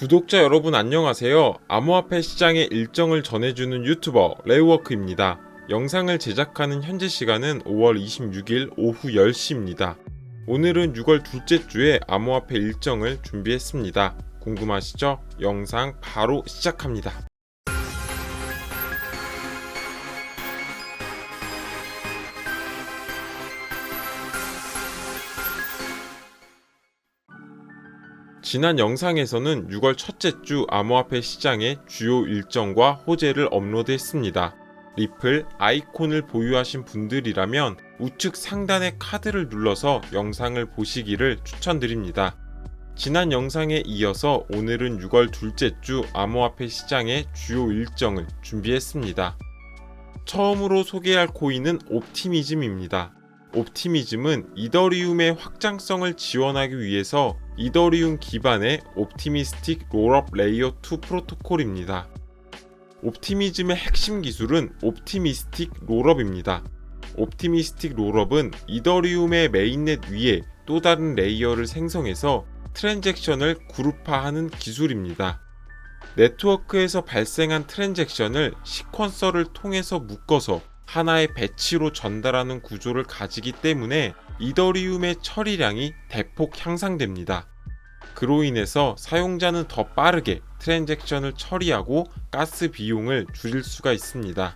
구독자 여러분 안녕하세요. 암호화폐 시장의 일정을 전해주는 유튜버 레이워크입니다. 영상을 제작하는 현재 시간은 5월 26일 오후 10시입니다. 오늘은 6월 둘째 주에 암호화폐 일정을 준비했습니다. 궁금하시죠? 영상 바로 시작합니다. 지난 영상에서는 6월 첫째 주 암호화폐 시장의 주요 일정과 호재를 업로드했습니다. 리플, 아이콘을 보유하신 분들이라면 우측 상단의 카드를 눌러서 영상을 보시기를 추천드립니다. 지난 영상에 이어서 오늘은 6월 둘째 주 암호화폐 시장의 주요 일정을 준비했습니다. 처음으로 소개할 코인은 옵티미즘입니다. 옵티미즘은 이더리움의 확장성을 지원하기 위해서 이더리움 기반의 옵티미스틱 롤업 레이어 2 프로토콜입니다. 옵티미즘의 핵심 기술은 옵티미스틱 롤업입니다. 옵티미스틱 롤업은 이더리움의 메인넷 위에 또 다른 레이어를 생성해서 트랜잭션을 그룹화하는 기술입니다. 네트워크에서 발생한 트랜잭션을 시퀀서를 통해서 묶어서 하나의 배치로 전달하는 구조를 가지기 때문에 이더리움의 처리량이 대폭 향상됩니다. 그로 인해서 사용자는 더 빠르게 트랜잭션을 처리하고 가스 비용을 줄일 수가 있습니다.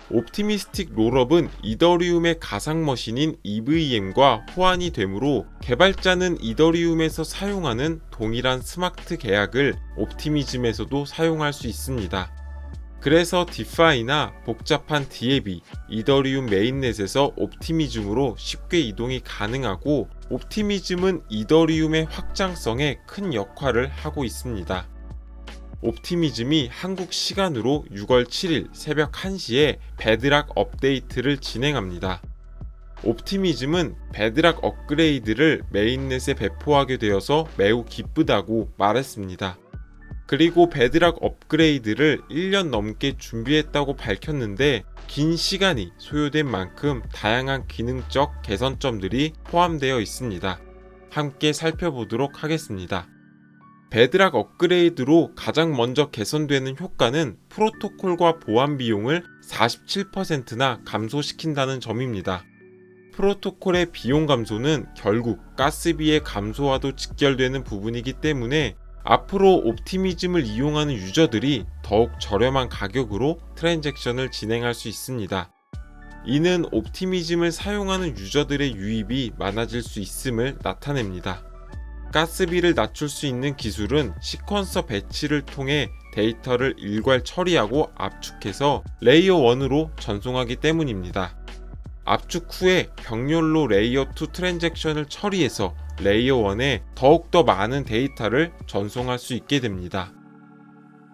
옵티미스틱 롤업은 이더리움의 가상 머신인 EVM과 호환이 되므로 개발자는 이더리움에서 사용하는 동일한 스마트 계약을 옵티미즘에서도 사용할 수 있습니다. 그래서 디파이나 복잡한 DApp, 이더리움 메인넷에서 옵티미즘으로 쉽게 이동이 가능하고 옵티미즘은 이더리움의 확장성에 큰 역할을 하고 있습니다. 옵티미즘이 한국 시간으로 6월 7일 새벽 1시에 베드락 업데이트를 진행합니다. 옵티미즘은 베드락 업그레이드를 메인넷에 배포하게 되어서 매우 기쁘다고 말했습니다. 그리고 베드락 업그레이드를 1년 넘게 준비했다고 밝혔는데 긴 시간이 소요된 만큼 다양한 기능적 개선점들이 포함되어 있습니다. 함께 살펴보도록 하겠습니다. 베드락 업그레이드로 가장 먼저 개선되는 효과는 프로토콜과 보안 비용을 47%나 감소시킨다는 점입니다. 프로토콜의 비용 감소는 결국 가스비의 감소와도 직결되는 부분이기 때문에 앞으로 옵티미즘을 이용하는 유저들이 더욱 저렴한 가격으로 트랜잭션을 진행할 수 있습니다. 이는 옵티미즘을 사용하는 유저들의 유입이 많아질 수 있음을 나타냅니다. 가스비를 낮출 수 있는 기술은 시퀀서 배치를 통해 데이터를 일괄 처리하고 압축해서 레이어 1으로 전송하기 때문입니다. 압축 후에 병렬로 레이어 2 트랜잭션을 처리해서 레이어 1에 더욱더 많은 데이터를 전송할 수 있게 됩니다.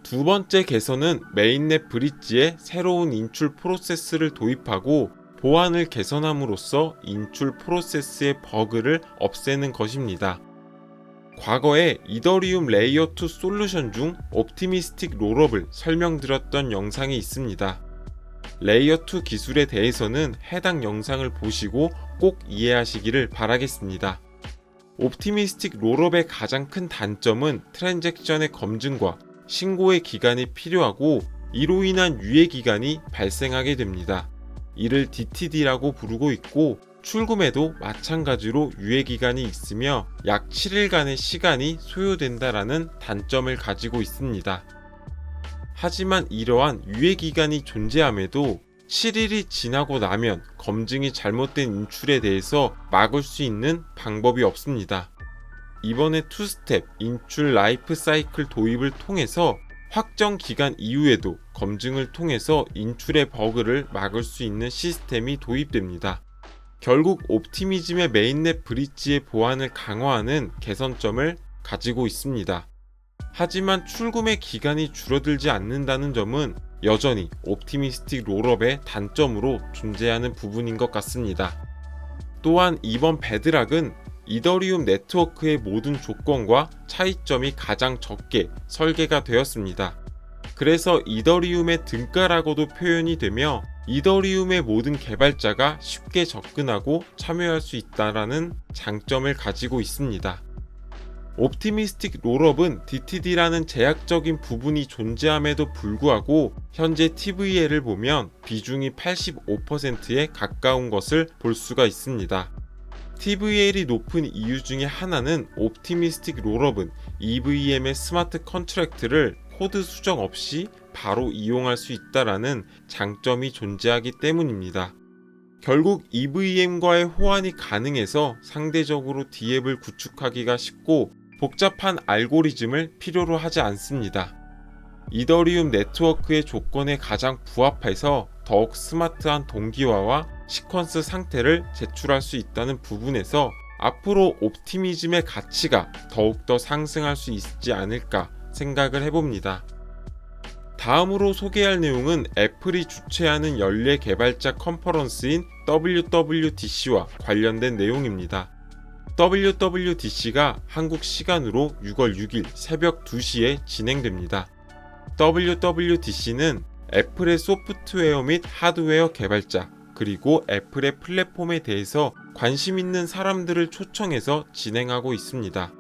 두 번째 개선은 메인넷 브릿지에 새로운 인출 프로세스를 도입하고 보안을 개선함으로써 인출 프로세스의 버그를 없애는 것입니다. 과거에 이더리움 레이어 2 솔루션 중 옵티미스틱 롤업을 설명드렸던 영상이 있습니다. 레이어 2 기술에 대해서는 해당 영상을 보시고 꼭 이해하시기를 바라겠습니다. 옵티미스틱 롤업의 가장 큰 단점은 트랜잭션의 검증과 신고의 기간이 필요하고 이로 인한 유예 기간이 발생하게 됩니다. 이를 DTD라고 부르고 있고 출금에도 마찬가지로 유예 기간이 있으며 약 7일간의 시간이 소요된다라는 단점을 가지고 있습니다. 하지만 이러한 유예 기간이 존재함에도 7일이 지나고 나면 검증이 잘못된 인출에 대해서 막을 수 있는 방법이 없습니다. 이번에 투스텝 인출 라이프 사이클 도입을 통해서 확정 기간 이후에도 검증을 통해서 인출의 버그를 막을 수 있는 시스템이 도입됩니다. 결국 옵티미즘의 메인넷 브릿지의 보안을 강화하는 개선점을 가지고 있습니다. 하지만 출금의 기간이 줄어들지 않는다는 점은 여전히 옵티미스틱 롤업의 단점으로 존재하는 부분인 것 같습니다. 또한 이번 베드락은 이더리움 네트워크의 모든 조건과 차이점이 가장 적게 설계가 되었습니다. 그래서 이더리움의 등가라고도 표현이 되며 이더리움의 모든 개발자가 쉽게 접근하고 참여할 수 있다는 장점을 가지고 있습니다. 옵티미스틱 롤업은 DTD라는 제약적인 부분이 존재함에도 불구하고 현재 TVL을 보면 비중이 85%에 가까운 것을 볼 수가 있습니다. TVL이 높은 이유 중에 하나는 옵티미스틱 롤업은 EVM의 스마트 컨트랙트를 코드 수정 없이 바로 이용할 수 있다라는 장점이 존재하기 때문입니다. 결국 EVM과의 호환이 가능해서 상대적으로 D앱을 구축하기가 쉽고 복잡한 알고리즘을 필요로 하지 않습니다. 이더리움 네트워크의 조건에 가장 부합해서 더욱 스마트한 동기화와 시퀀스 상태를 제출할 수 있다는 부분에서 앞으로 옵티미즘의 가치가 더욱더 상승할 수 있지 않을까 생각을 해봅니다. 다음으로 소개할 내용은 애플이 주최하는 연례 개발자 컨퍼런스인 WWDC와 관련된 내용입니다. WWDC가 한국 시간으로 6월 6일 새벽 2시에 진행됩니다. WWDC는 애플의 소프트웨어 및 하드웨어 개발자, 그리고 애플의 플랫폼에 대해서 관심 있는 사람들을 초청해서 진행하고 있습니다.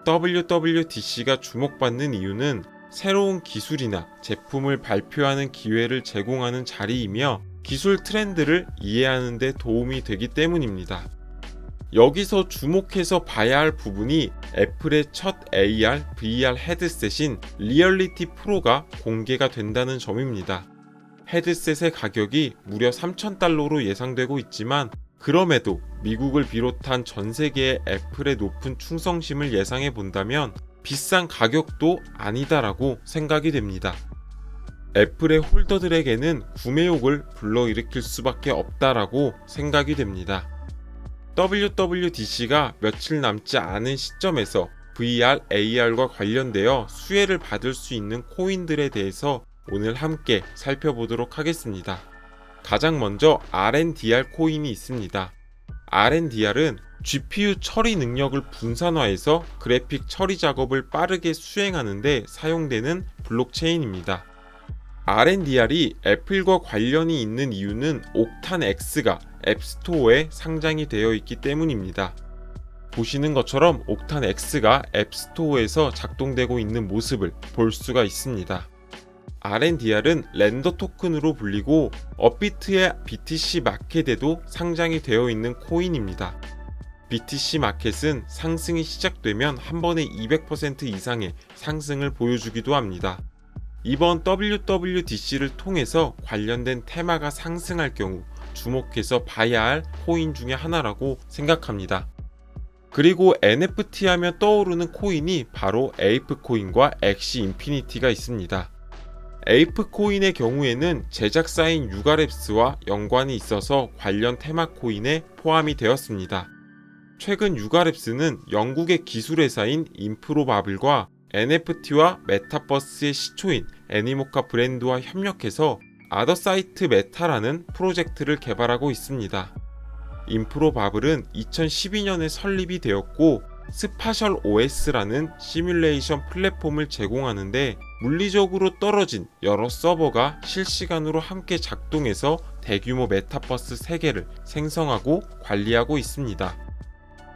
WWDC가 주목받는 이유는 새로운 기술이나 제품을 발표하는 기회를 제공하는 자리이며 기술 트렌드를 이해하는 데 도움이 되기 때문입니다. 여기서 주목해서 봐야 할 부분이 애플의 첫 AR, VR 헤드셋인 리얼리티 프로가 공개가 된다는 점입니다. 헤드셋의 가격이 무려 $3,000로 예상되고 있지만 그럼에도 미국을 비롯한 전 세계의 애플의 높은 충성심을 예상해 본다면 비싼 가격도 아니다라고 생각이 됩니다. 애플의 홀더들에게는 구매욕을 불러일으킬 수밖에 없다라고 생각이 됩니다. WWDC가 며칠 남지 않은 시점에서 VR, AR과 관련되어 수혜를 받을 수 있는 코인들에 대해서 오늘 함께 살펴보도록 하겠습니다. 가장 먼저 RNDR 코인이 있습니다. RNDR은 GPU 처리 능력을 분산화해서 그래픽 처리 작업을 빠르게 수행하는 데 사용되는 블록체인입니다. RNDR이 애플과 관련이 있는 이유는 옥탄X가 앱스토어에 상장이 되어 있기 때문입니다. 보시는 것처럼 옥탄X가 앱스토어에서 작동되고 있는 모습을 볼 수가 있습니다. RNDR은 렌더 토큰으로 불리고 업비트의 BTC 마켓에도 상장이 되어 있는 코인입니다. BTC 마켓은 상승이 시작되면 한 번에 200% 이상의 상승을 보여주기도 합니다. 이번 WWDC를 통해서 관련된 테마가 상승할 경우 주목해서 봐야 할 코인 중에 하나라고 생각합니다. 그리고 NFT 하면 떠오르는 코인이 바로 에이프 코인과 엑시 인피니티가 있습니다. 에이프 코인의 경우에는 제작사인 유가랩스와 연관이 있어서 관련 테마 코인에 포함이 되었습니다. 최근 유가랩스는 영국의 기술회사인 인프로바블과 NFT와 메타버스의 시초인 애니모카 브랜드와 협력해서 아더사이트 메타라는 프로젝트를 개발하고 있습니다. 인프로바블은 2012년에 설립이 되었고 스파셜 OS라는 시뮬레이션 플랫폼을 제공하는데 물리적으로 떨어진 여러 서버가 실시간으로 함께 작동해서 대규모 메타버스 세계를 생성하고 관리하고 있습니다.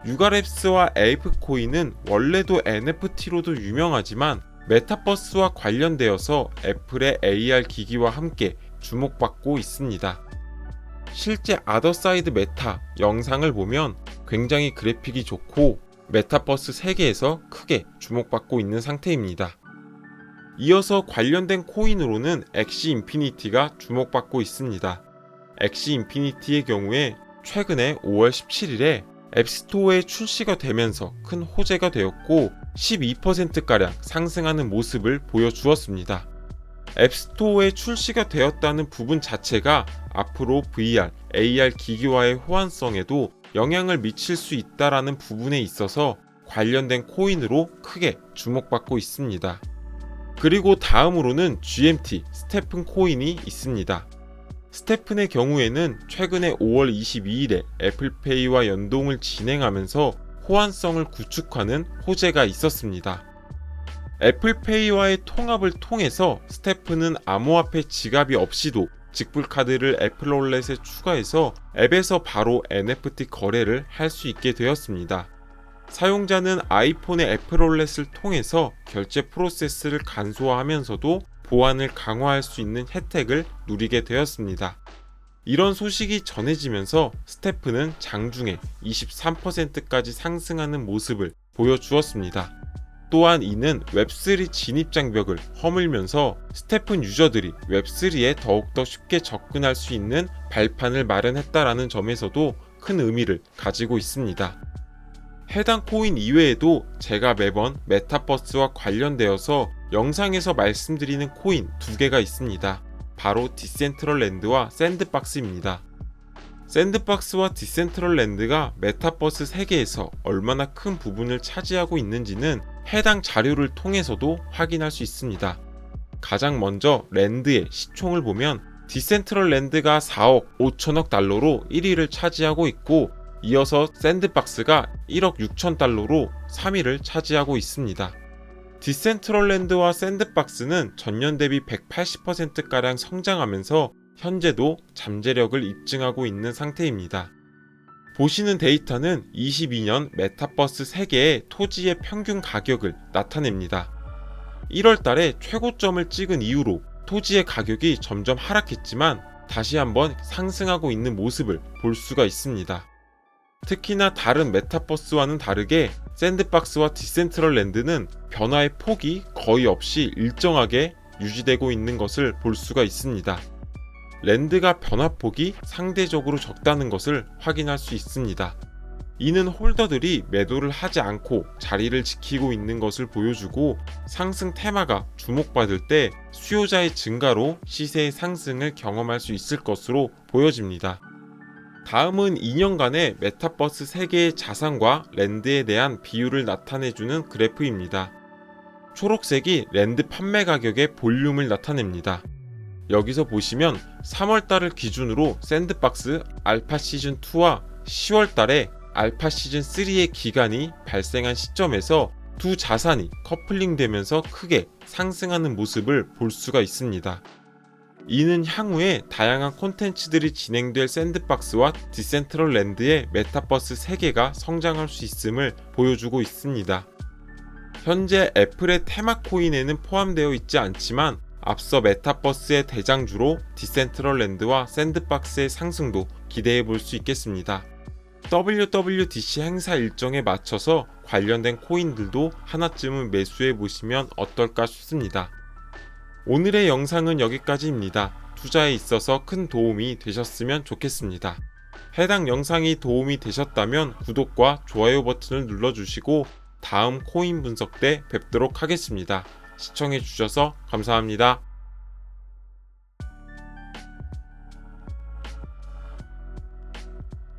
유가랩스와 에이프코인은 원래도 NFT로도 유명하지만 메타버스와 관련되어서 애플의 AR 기기와 함께 주목받고 있습니다. 실제 아더사이드 메타 영상을 보면 굉장히 그래픽이 좋고 메타버스 세계에서 크게 주목받고 있는 상태입니다. 이어서 관련된 코인으로는 엑시 인피니티가 주목받고 있습니다. 엑시 인피니티의 경우에 최근에 5월 17일에 앱스토어에 출시가 되면서 큰 호재가 되었고 12%가량 상승하는 모습을 보여주었습니다. 앱스토어에 출시가 되었다는 부분 자체가 앞으로 VR, AR 기기와의 호환성에도 영향을 미칠 수 있다라는 부분에 있어서 관련된 코인으로 크게 주목받고 있습니다. 그리고 다음으로는 GMT, 스테픈 코인이 있습니다. 스테픈의 경우에는 최근에 5월 22일에 애플페이와 연동을 진행하면서 호환성을 구축하는 호재가 있었습니다. 애플페이와의 통합을 통해서 스테픈은 암호화폐 지갑이 없이도 직불카드를 애플월렛에 추가해서 앱에서 바로 NFT 거래를 할 수 있게 되었습니다. 사용자는 아이폰의 애플월렛을 통해서 결제 프로세스를 간소화하면서도 보안을 강화할 수 있는 혜택을 누리게 되었습니다. 이런 소식이 전해지면서 스태프는 장중에 23%까지 상승하는 모습을 보여주었습니다. 또한 이는 웹3 진입 장벽을 허물면서 스태픈 유저들이 웹3에 더욱더 쉽게 접근할 수 있는 발판을 마련했다라는 점에서도 큰 의미를 가지고 있습니다. 해당 코인 이외에도 제가 매번 메타버스와 관련되어서 영상에서 말씀드리는 코인 두 개가 있습니다. 바로 디센트럴랜드와 샌드박스입니다. 샌드박스와 디센트럴랜드가 메타버스 세계에서 얼마나 큰 부분을 차지하고 있는지는 해당 자료를 통해서도 확인할 수 있습니다. 가장 먼저 랜드의 시총을 보면 디센트럴랜드가 4억 5천억 달러로 1위를 차지하고 있고, 이어서 샌드박스가 1억 6천 달러로 3위를 차지하고 있습니다. 디센트럴랜드와 샌드박스는 전년 대비 180%가량 성장하면서 현재도 잠재력을 입증하고 있는 상태입니다. 보시는 데이터는 22년 메타버스 세계의 토지의 평균 가격을 나타냅니다. 1월 달에 최고점을 찍은 이후로 토지의 가격이 점점 하락했지만 다시 한번 상승하고 있는 모습을 볼 수가 있습니다. 특히나 다른 메타버스와는 다르게 샌드박스와 디센트럴랜드는 변화의 폭이 거의 없이 일정하게 유지되고 있는 것을 볼 수가 있습니다. 랜드가 변화폭이 상대적으로 적다는 것을 확인할 수 있습니다. 이는 홀더들이 매도를 하지 않고 자리를 지키고 있는 것을 보여주고, 상승 테마가 주목받을 때 수요자의 증가로 시세의 상승을 경험할 수 있을 것으로 보여집니다. 다음은 2년간의 메타버스 세계의 자산과 랜드에 대한 비율을 나타내주는 그래프입니다. 초록색이 랜드 판매 가격의 볼륨을 나타냅니다. 여기서 보시면 3월달을 기준으로 샌드박스 알파 시즌2와 10월달에 알파 시즌3의 기간이 발생한 시점에서 두 자산이 커플링되면서 크게 상승하는 모습을 볼 수가 있습니다. 이는 향후에 다양한 콘텐츠들이 진행될 샌드박스와 디센트럴랜드의 메타버스 세계가 성장할 수 있음을 보여주고 있습니다. 현재 애플의 테마 코인에는 포함되어 있지 않지만 앞서 메타버스의 대장주로 디센트럴랜드와 샌드박스의 상승도 기대해 볼 수 있겠습니다. WWDC 행사 일정에 맞춰서 관련된 코인들도 하나쯤은 매수해 보시면 어떨까 싶습니다. 오늘의 영상은 여기까지입니다. 투자에 있어서 큰 도움이 되셨으면 좋겠습니다. 해당 영상이 도움이 되셨다면 구독과 좋아요 버튼을 눌러주시고 다음 코인 분석 때 뵙도록 하겠습니다. 시청해주셔서 감사합니다.